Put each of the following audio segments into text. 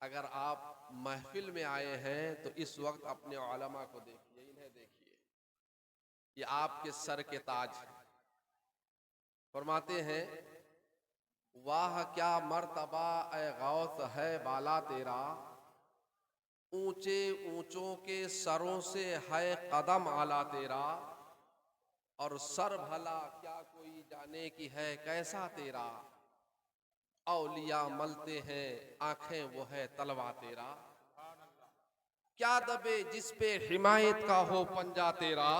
अगर आप महफिल में आए हैं तो इस वक्त अपने उलमा को देखिए, इन्हें देखिए, ये आपके सर के ताज हैं। फरमाते हैं, वाह क्या मर्तबा ए गौस है बाला तेरा, ऊंचे ऊंचों के सरों से है कदम आला तेरा, और सर भला क्या कोई जाने की है कैसा तेरा, औलिया मलते हैं आंखें वो है तलवा तेरा, क्या दबे जिस पे हिमायत का हो पंजा तेरा,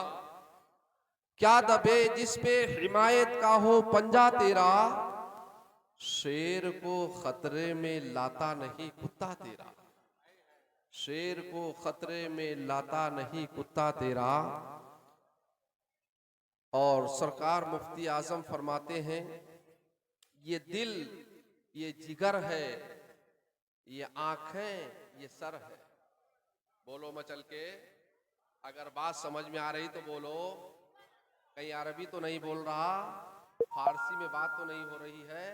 क्या दबे जिस पे हिमायत का हो पंजा तेरा, शेर को खतरे में लाता नहीं कुत्ता तेरा, शेर को खतरे में लाता नहीं कुत्ता तेरा। और सरकार मुफ्ती आजम फरमाते हैं, ये दिल, ये जिगर है, ये आंखें, ये सर है। बोलो मचल के, अगर बात समझ में आ रही तो बोलो। कहीं अरबी तो नहीं बोल रहा, फारसी में बात तो नहीं हो रही है,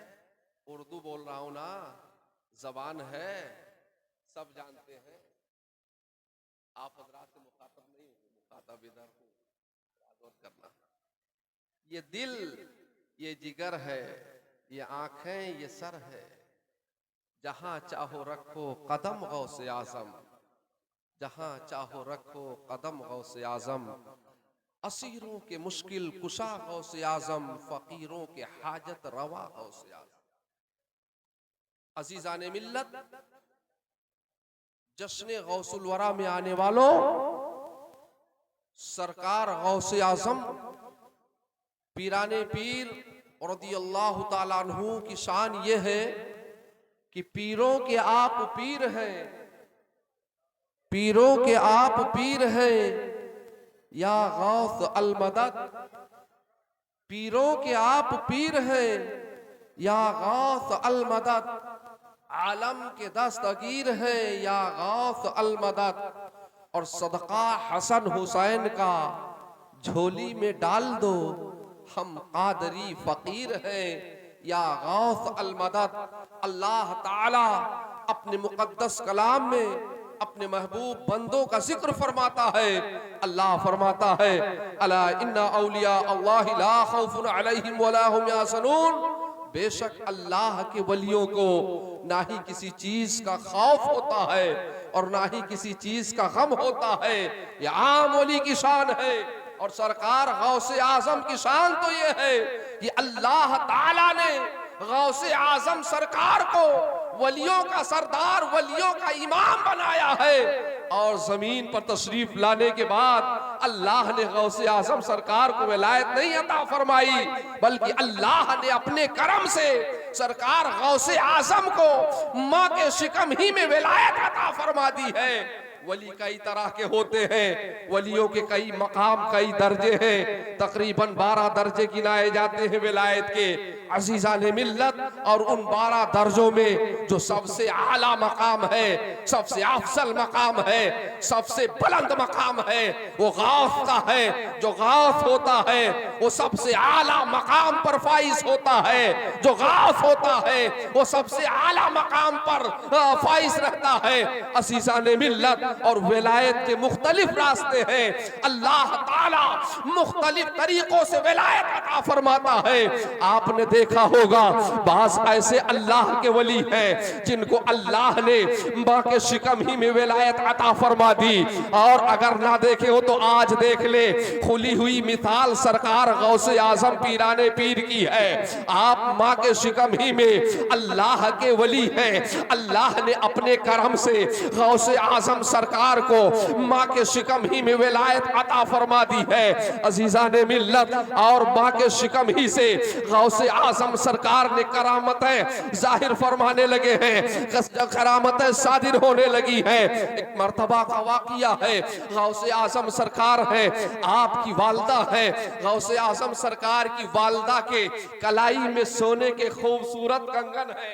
उर्दू बोल रहा हूं ना, जबान है, सब जानते हैं। आप हजरात से मुखातब नहीं हो, मुखातब इधर हो, गौर करना। ये दिल, ये जिगर है, ये आंखें, ये सर है, जहां चाहो रखो कदम गौसे आजम, जहां चाहो रखो कदम गौसे आजम, असीरों के मुश्किल कुशा गौसे आजम, फकीरों के हाजत रवा गौसे आजम। अजीजान मिल्लत, जश्न गौसुल वरा में आने वालों, सरकार गौसे आजम पीराने पीर रदियल्लाहु ताला अन्हु की शान ये है कि पीरों के आप पीर हैं, पीरों के आप पीर हैं, या गौस अल मदद, पीरों के आप पीर हैं, या गौस अल मदद, आलम के दस्तगीर हैं, या गौस अल मदद, और सदका हसन हुसैन का झोली में डाल दो, हम कादरी फकीर हैं, या गौस अल मदद। अल्लाह ताला अपने मुकद्दस कलाम में अपने महबूब बंदों का जिक्र फरमाता है। अल्लाह फरमाता है, अला इन्ना औलिया अल्लाह ला खौफुन अलैहिम वला हुम याहज़नून, बेशक अल्लाह के वलियों को ना ही किसी चीज का खौफ होता है और ना ही किसी चीज का गम होता है। ये आम वली की शान है। और सरकार गौसे आजम की शान तो ये है कि अल्लाह ताला ने गौसे आजम सरकार को वलियों का सरदार, वलियों का इमाम बनाया है। और जमीन पर तशरीफ लाने के बाद अल्लाह ने गौसे आजम सरकार को विलायत नहीं अता फरमाई, बल्कि अल्लाह ने अपने करम से सरकार गौसे आजम को माँ के शिकम ही में विलायत अता फरमा दी है। वली कई तरह के होते हैं, वलियों के कई मकाम, कई दर्जे हैं, तकरीबन 12 दर्जे गिनाए जाते हैं विलायत के। अजीजा ने मिल्लत, और उन 12 दर्जों में जो सबसे आला मकाम है, सबसे अफजल मकाम है, सबसे बुलंद मकाम है, वो गौस का है। जो गौस होता है वो सबसे आला मकाम पर फाइज होता है, जो गौस होता है वो सबसे आला मकाम पर फाइज रहता है। अजीजा ने मिल्लत, और विलायत के मुख्तलिफ रास्ते हैं। अल्लाह ताला मुख्तलिफ तरीकों से विलायत अता फरमाता है। आपने देखा होगा बास ऐसे अल्लाह के वली हैं जिनको अल्लाह ने मां के शिकम ही में विलायत अता फरमा दी। और अगर ना देखे हो तो आज देख ले, खुली हुई मिसाल सरकार गौसे आजम पीराने पीर की है। आप मां के शिकम ही में अल्लाह के वली हैं। अल्लाह ने अपने करम से गौसे आजम सरकार को माँ के शिकम ही में विलायत अता फरमा दी है। अजीजा ने मिल्लत, और माँ के शिकम ही से गौसे आजम सरकार ने करामतें जाहिर फरमाने लगे हैं, करामतें सादिर होने लगी है। एक मर्तबा का वाकिया है, गौसे आजम सरकार है, आपकी वालदा है, गौसे आजम सरकार की वालदा के कलाई में सोने के खूबसूरत कंगन है।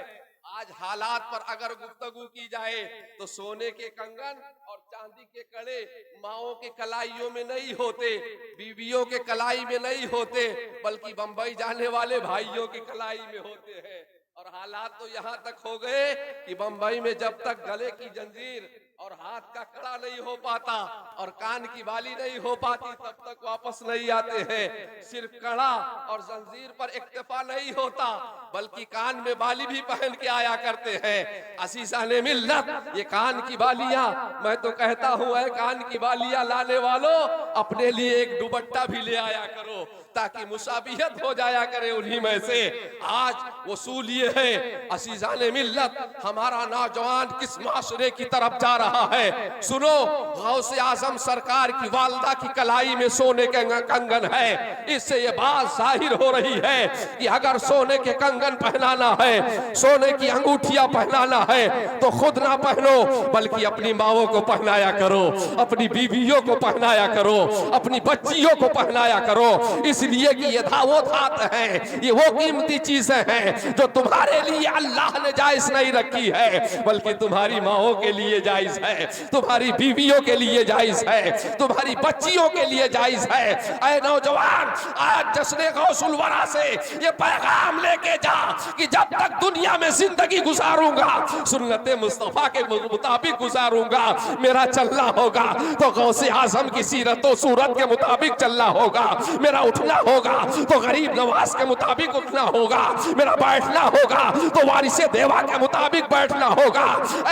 आज हालात पर अगर गुफ्तगू की जाए तो सोने के कंगन और चांदी के कड़े माओं के कलाइयों में नहीं होते, बीवियों के कलाई में नहीं होते, बल्कि बंबई जाने वाले भाइयों की कलाई में होते हैं। और हालात तो यहाँ तक हो गए कि बंबई में जब तक गले की जंजीर और हाथ का कड़ा नहीं हो पाता और कान की बाली नहीं हो पाती तब तक वापस नहीं आते हैं। सिर्फ कड़ा और जंजीर पर इक्तफा नहीं होता बल्कि कान में बाली भी पहन के आया करते हैं। असीसाने मिल्लत, ये कान की बालियां, मैं तो कहता हूं है कान की बालियां लाने वालों अपने लिए एक दुपट्टा भी ले आया करो ताकि मुसाबियत हो जाया करे उन्हीं में से। आज वसूल ये है असीजाने मिल्लत, हमारा नौजवान किस माशरे की तरफ जा रहा है। सुनो, गौसे आजम सरकार की वालदा की कलाई में सोने के कंगन है। इससे ये बात जाहिर हो रही है कि अगर सोने के कंगन पहनाना है, सोने की अंगूठियां पहनाना है तो खुद ना पहनो बल्कि अपनी माओ को पहनाया करो, अपनी बीवियों को पहनाया करो, अपनी बच्चियों को पहनाया करो। इसलिए कि ये वो धात है, ये वो कीमती चीजें हैं जो तुम्हारे लिए अल्लाह ने जायज नहीं रखी है बल्कि तुम्हारी माओ के लिए जायज है, तुम्हारी बीवियों के लिए जायज है, तुम्हारी बच्चियों के लिए जायज है। ऐ नौजवान, आज जश्न गौसुल वरा से ये पैगाम लेके जा कि जब तक दुनिया में जिंदगी गुजारूंगा सुन्नत मुस्तफा के मुताबिक गुजारूंगा। मेरा चलना होगा तो गौसे आजम की सीरत और सूरत के मुताबिक चलना होगा। मेरा उठना होगा तो गरीब नवाज के मुताबिक उठना होगा। मेरा बैठना होगा तो वारिसे देवा के मुताबिक बैठना होगा।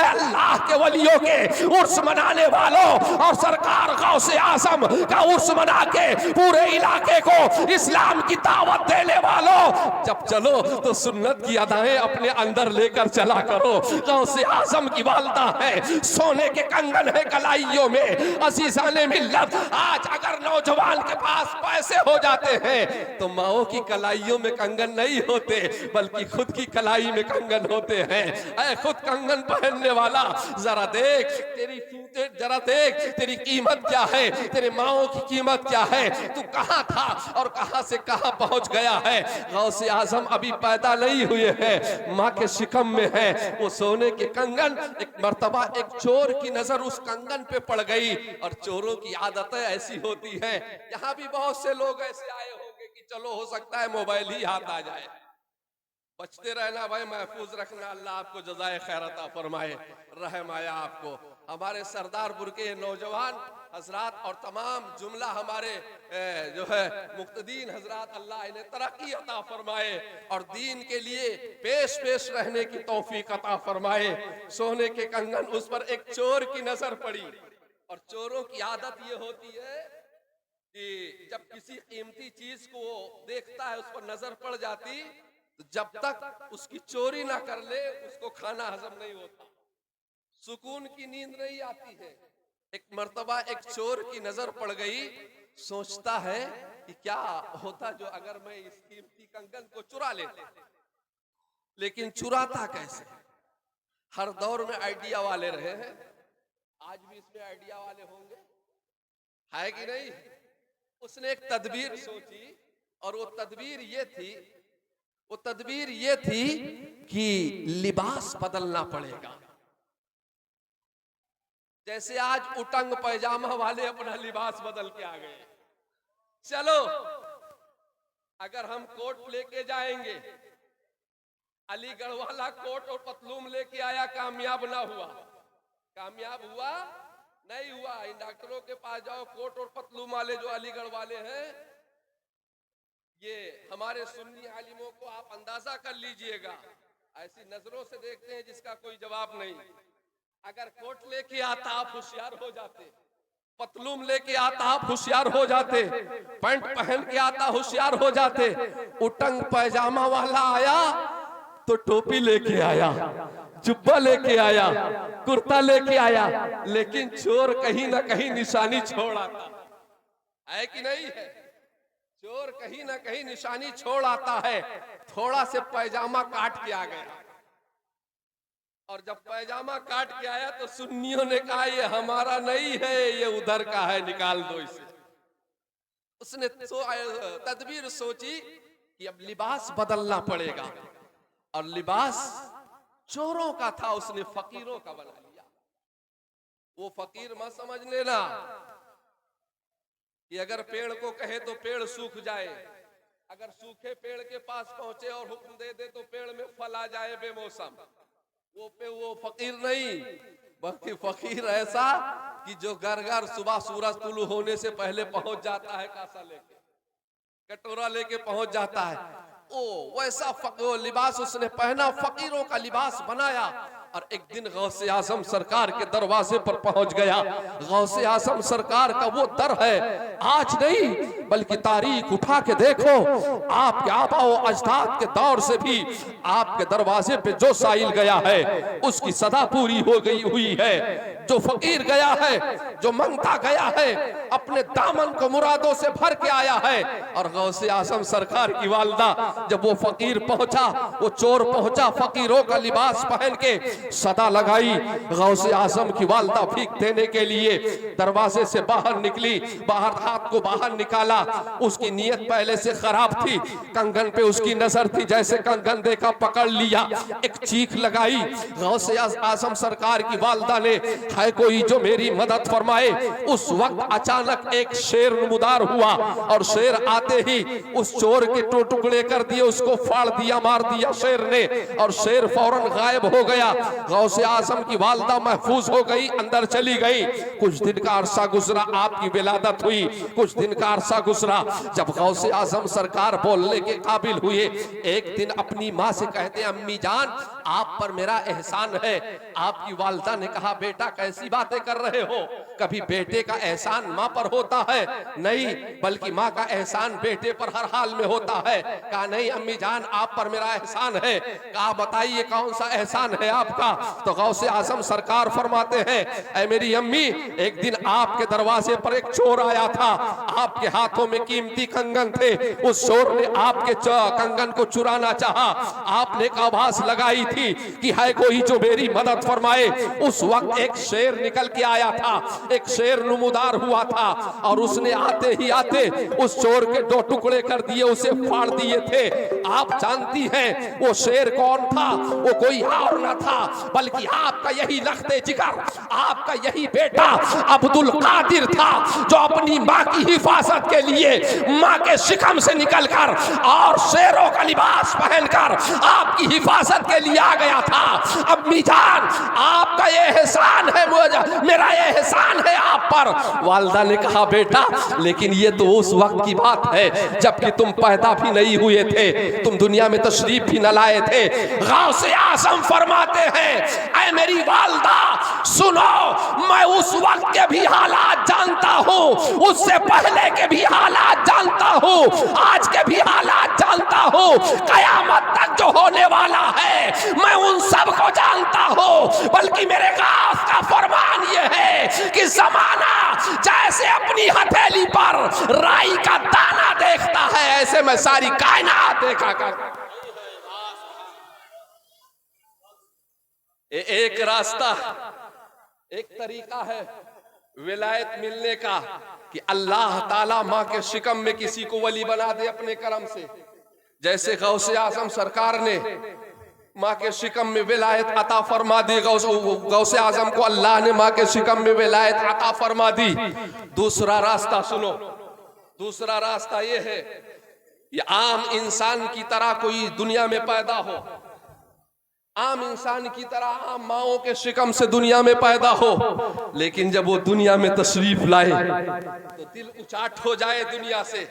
अल्लाह के वलियों के उर्स मनाने वालों और सरकार गौसे आजम का उर्स मना के पूरे इलाके को इस्लाम की दावत देने वालों, जब चलो तो सुन्नत की अदाएं अपने अंदर लेकर चला करो। गौसे आजम की वालदा है, सोने के कंगन है कलाइयों में। अजीजाने मिल्लत, आज अगर नौजवान के पास पैसे हो जाते हैं तो माओ की कलाइयों में कंगन नहीं होते बल्कि खुद की कलाई में कंगन होते हैं। ऐ खुद कंगन पहनने वाला, जरा देख जरा देख तेरी कीमत क्या है, तेरे माओ की कीमत क्या है, तू कहां था और कहां से कहां पहुंच गया है। गौसे आजम अभी पैदा नहीं हुए हैं, माँ के शिकम में है। वो सोने के कंगन, एक मर्तबा एक चोर की नजर उस कंगन पे पड़ गई और चोरों की आदतें ऐसी होती हैं। यहाँ भी बहुत से लोग ऐसे आए होंगे कि चलो हो सकता है मोबाइल ही हाथ आ जाए। बचते रहना भाई, महफूज रखना, अल्लाह आपको जज़ाए खैर अता फरमाए, रहम आया आपको। हमारे सरदारपुर के नौजवान हजरात और तमाम जुमला हमारे जो है मुक्तदीन हजरात, अल्लाह इन्हें तरक्की अता फरमाए और दीन के लिए पेश रहने की तौफीक अता फरमाए। सोने के कंगन, उस पर एक चोर की नजर पड़ी और चोरों की आदत ये होती है कि जब किसी कीमती चीज को देखता है, उस पर नजर पड़ जाती, तो जब तक उसकी चोरी ना कर ले उसको खाना हजम नहीं होता, सुकून की नींद नहीं आती है। एक मर्तबा एक चोर की नजर पड़ गई, सोचता है कि क्या होता जो अगर मैं इस कीमती कंगन को चुरा लेता, लेकिन चुराता कैसे। हर दौर में आइडिया वाले रहे हैं, आज भी इसमें आइडिया वाले होंगे, है कि नहीं। उसने एक तदबीर सोची और वो तदबीर ये थी कि लिबास बदलना पड़ेगा। जैसे आज उटंग पैजामा वाले अपना लिबास बदल के आ गए। चलो अगर हम कोट लेके जाएंगे, अलीगढ़ वाला कोट और पतलून लेके आया, कामयाब ना हुआ, कामयाब हुआ नहीं हुआ। इन डॉक्टरों के पास जाओ, कोट और पतलून वाले जो अलीगढ़ वाले हैं, ये हमारे सुन्नी आलिमों को आप अंदाजा कर लीजिएगा, ऐसी नजरों से देखते हैं जिसका कोई जवाब नहीं। अगर कोट लेके आता आप होशियार हो जाते, पतलून लेके आता आप होशियार हो जाते, पैंट पहन के आता होशियार हो जाते। उटंग पैजामा वाला आया तो टोपी लेके आया, जुब्बा लेके आया, कुर्ता लेके आया, लेकिन चोर कहीं ना कहीं निशानी छोड़ आता है कि नहीं है। चोर कहीं ना कहीं निशानी छोड़ आता है। थोड़ा से पैजामा काट के आ गया और जब पैजामा काट के आया तो सुन्नियों ने कहा ये हमारा नहीं है, ये उधर का है, निकाल दो इसे। उसने तदबीर सोची कि अब लिबास बदलना पड़ेगा और लिबास चोरों का था, उसने फकीरों का बना लिया। वो फकीर मत समझ लेना कि अगर पेड़ को कहे तो पेड़ सूख जाए, अगर सूखे पेड़ के पास पहुंचे और हुक्म दे दे तो पेड़ में फल आ जाए बेमौसम, वो फकीर नहीं, बल्कि फकीर ऐसा कि जो घर घर सुबह सूरज तुलू होने से पहले पहुंच जाता है, कासा लेके कटोरा लेके पहुंच जाता है। ओ वैसा लिबास उसने पहना, फकीरों का लिबास बनाया। और एक दिन गौसे आजम सरकार के दरवाजे पर पहुंच गया। गौसे आजम सरकार का वो दर है, आज नहीं बल्कि तारीख उठा के देखो, आपके आबा व अजदाद के दौर से भी आपके दरवाजे पे जो साइल गया है उसकी सदा पूरी हो गई हुई है। जो फकीर गया है, जो मंगता गया है, अपने दामन को मुरादों से भर के आया है। और गौसे आजम सरकार की वालदा, जब वो फकीर पहुंचा, वो चोर पहुंचा फकीरों का लिबास पहन के, सदा लगाई। गौसे आजम की वालदा भीख देने के लिए दरवाजे से बाहर निकली, बाहर हाथ को बाहर निकाला। उसकी नीयत पहले से खराब थी, कंगन पे उसकी नजर थी, जैसे कंगन देखा पकड़ लिया, एक चीख लगाई। गौसे आजम सरकार की वालदा ने, है कोई जो मेरी मदद फरमाए। उस वक्त अचानक एक शेर नमूदार हुआ और शेर आते ही उस चोर के टुकड़े कर दिए, उसको फाड़ दिया, मार दिया शेर ने, और शेर फौरन गायब हो गया। गौसे आजम की वालदा महफूज हो गई, अंदर चली गई। कुछ दिन का अरसा गुजरा, आपकी विलादत हुई। कुछ दिन का अरसा गुजरा, जब गौसे आजम सरकार बोलने के काबिल हुए, एक दिन अपनी माँ से कहते, अम्मी जान आप पर मेरा एहसान है। आपकी वालदा ने कहा, बेटा कैसी बातें कर रहे हो, कभी बेटे का एहसान माँ पर होता है? नहीं, बल्कि माँ का एहसान बेटे पर हर हाल में होता है। कहा नहीं अम्मी जान आप पर मेरा एहसान है। कहा बताइए कौन सा एहसान है आपका? तो गौसे आजम सरकार फरमाते हैं, ऐ मेरी अम्मी, एक दिन आपके दरवाजे पर एक चोर आया था, आपके हाथों में कीमती कंगन थे, उस चोर ने आपके कंगन को चुराना चाहा। आपने एक आवाज लगाई थी कि है कोई जो मेरी मदद फरमाए। उस वक्त एक शेर निकल के आया था, एक शेर नमूदार हुआ था, और उसने आते ही आते उस चोर के दो टुकड़े कर दिए, उसे फाड़ दिए थे। आप जानती हैं वो शेर कौन था? वो कोई और न था बल्कि आपका यही लख्ते जिगर, आपका यही बेटा अब्दुल कादिर था, जो अपनी माँ की हिफाजत के लिए माँ के शिकम से निकलकर और शेरों का लिबास पहनकर आपकी हिफाजत के लिए आ गया था। अम्मी जान आपका ये एहसान है, मेरा ये एहसान है आप पर। वालदा ने कहा बेटा, लेकिन ये तो उस वक्त की बात है जबकि तुम पैदा भी नहीं हुए थे, तुम दुनिया में तशरीफ भी न लाए थे। गौसे आज़म फरमाते हैं, ऐ मेरी वालदा सुनो, मैं उस वक्त के भी हालात जानता हूँ, उससे पहले के भी हालात जानता हूँ, आज के भी हालात जानता हूँ, कयामत तक जो होने वाला है मैं उन सब को जानता हूँ। बल्कि मेरे गास का फरमान ये है कि जमाना जैसे अपनी हथेली पर राई का दाना देखता है, ऐसे मैं सारी कायनात देखा कर। एक रास्ता, एक तरीका है विलायत मिलने का कि अल्लाह ताला माँ के शिकम में किसी को वली बना दे अपने करम से। जैसे गौसे आजम सरकार ने माँ के शिकम में विलायत अता फरमा दी, गौसे आजम को अल्लाह ने माँ के शिकम में विलायत अता फरमा दी। दूसरा रास्ता सुनो, दूसरा रास्ता ये है कि आम इंसान की तरह कोई दुनिया में पैदा हो, आम इंसान की तरह आम माओं के शिकम से दुनिया में पैदा हो, लेकिन जब वो दुनिया में तशरीफ लाए तो दिल उचाट हो जाए दुनिया से,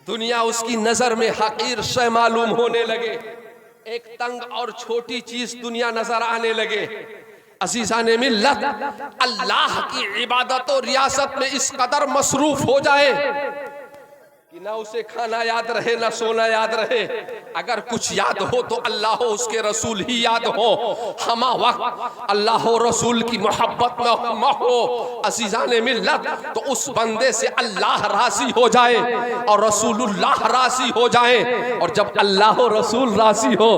दुनिया उसकी नजर में हकीर शय मालूम होने लगे, एक तंग और छोटी चीज दुनिया नजर आने लगे। अजीज़ाने मिल्लत, अल्लाह की इबादत और रियासत में इस कदर मसरूफ हो जाए कि ना उसे खाना याद रहे, ना सोना याद रहे। अगर कुछ याद हो तो अल्लाह हो उसके रसूल ही याद हो, हमा वक्त अल्लाह हो रसूल की मोहब्बत में हो अजीज़ाने मिल्लत, तो उस बंदे से अल्लाह राजी हो जाए और रसूलुल्लाह राजी हो जाए। और जब अल्लाह हो रसूल राजी हो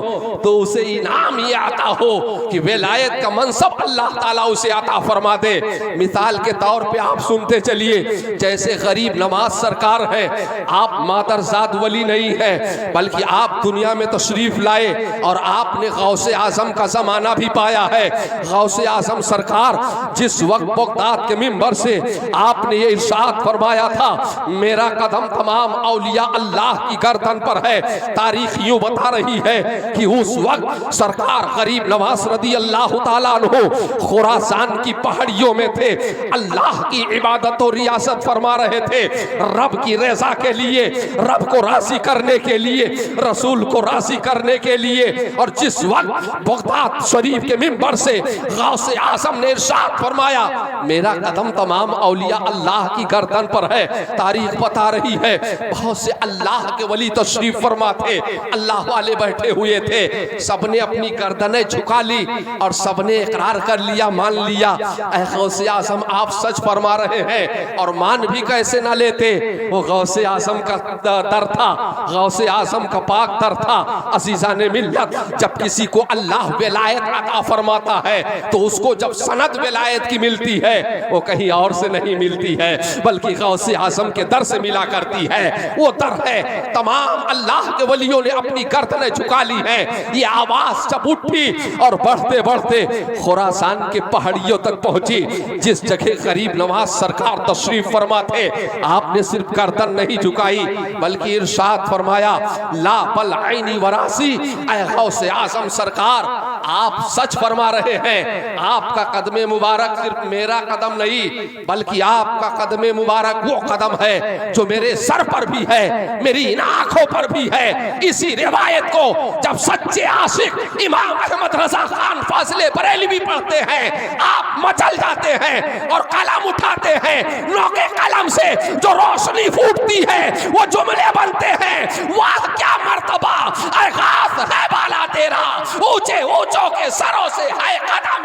तो उसे इनाम ये आता हो कि विलायत का मनसब अल्लाह ताला उसे अता फरमा दे। मिसाल के तौर पे आप सुनते चलिए, जैसे गरीब नवाज सरकार है, आप मादरजाद वली नहीं हैं, बल्कि आप दुनिया में तशरीफ लाए और आपने गौसे आजम का जमाना भी पाया है। गौसे आजम सरकार जिस वक्त बगदाद के मिंबर से आपने ये इरशाद फरमाया था, मेरा कदम तमाम औलिया अल्लाह की गर्दन पर है, तारीख यूं बता रही है कि उस वक्त सरकार गरीब नवाज रदी अल्लाह ताला अन्हु खुरासान की पहाड़ियों में थे, अल्लाह की इबादत और रियासत फरमा रहे थे, रब की रज़ा के लिए, रब को राज़ी करने के लिए, रसूल को राज़ी करने के लिए। और जिस वक्त बगदाद शरीफ के मिंबर से गौसे आज़म ने इरशाद फरमाया, मेरा कदम तमाम औलिया अल्लाह की गर्दन पर है, तारीख बता रही है बहुत से अल्लाह के वली तशरीफ फरमा थे, अल्लाह वाले बैठे हुए थे, सबने अपनी गर्दनें झुका ली और सबने इकरार कर लिया, मान लिया, ऐ गौसे आज़म आप सच फरमा रहे हैं। और मान भी कैसे ना लेते, वो गौसे आज़म का दर था, गौसे आज़म का पाक दर था। अज़ीज़ाने मिल्लत, जब किसी को अल्लाह विलायत अता फरमाता है तो उसको जब सनद विलायत की मिलती है वो कहीं और से नहीं मिलती है, बल्कि गौसे आज़म के दर से मिला करती है। वो दर है, तमाम अल्लाह के वलियों ने अपनी गर्दनें झुका ली है। ये आवाज़ जब उठी और बढ़ते बढ़ते खुरासान के पहाड़ियों तक पहुंची, जिस जगह गरीब नवाज सरकार तशरीफ फरमा थे, आपने सिर्फ गर्दन नहीं झुकाई बल्कि इरशाद फरमाया, ला बल आईनी वरासी, ऐ गौसे आज़म सरकार आप सच फरमा रहे हैं, आपका कदमे मुबारक सिर्फ मेरा कदम नहीं बल्कि आपका कदमे मुबारक वो कदम है जो मेरे सर पर भी है, मेरी इन आंखों पर भी है। इसी रिवायत को जब सच्चे आशिक इमाम अहमद रजा खान फाजिले बरेलवी पढ़ते हैं, आप मचल जाते हैं और कलम उठाते हैं, नोके कलम से जो रोशनी फूटती है वो जुमले बनते हैं, वाह क्या मर्तबा ऐ खास है बाला तेरा, ऊंचे ऊंचों के सरों से है कदम।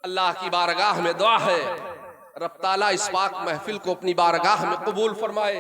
अल्लाह की बारगाह में दुआ है, रब ताला इस पाक महफिल को अपनी बारगाह में कबूल फरमाए।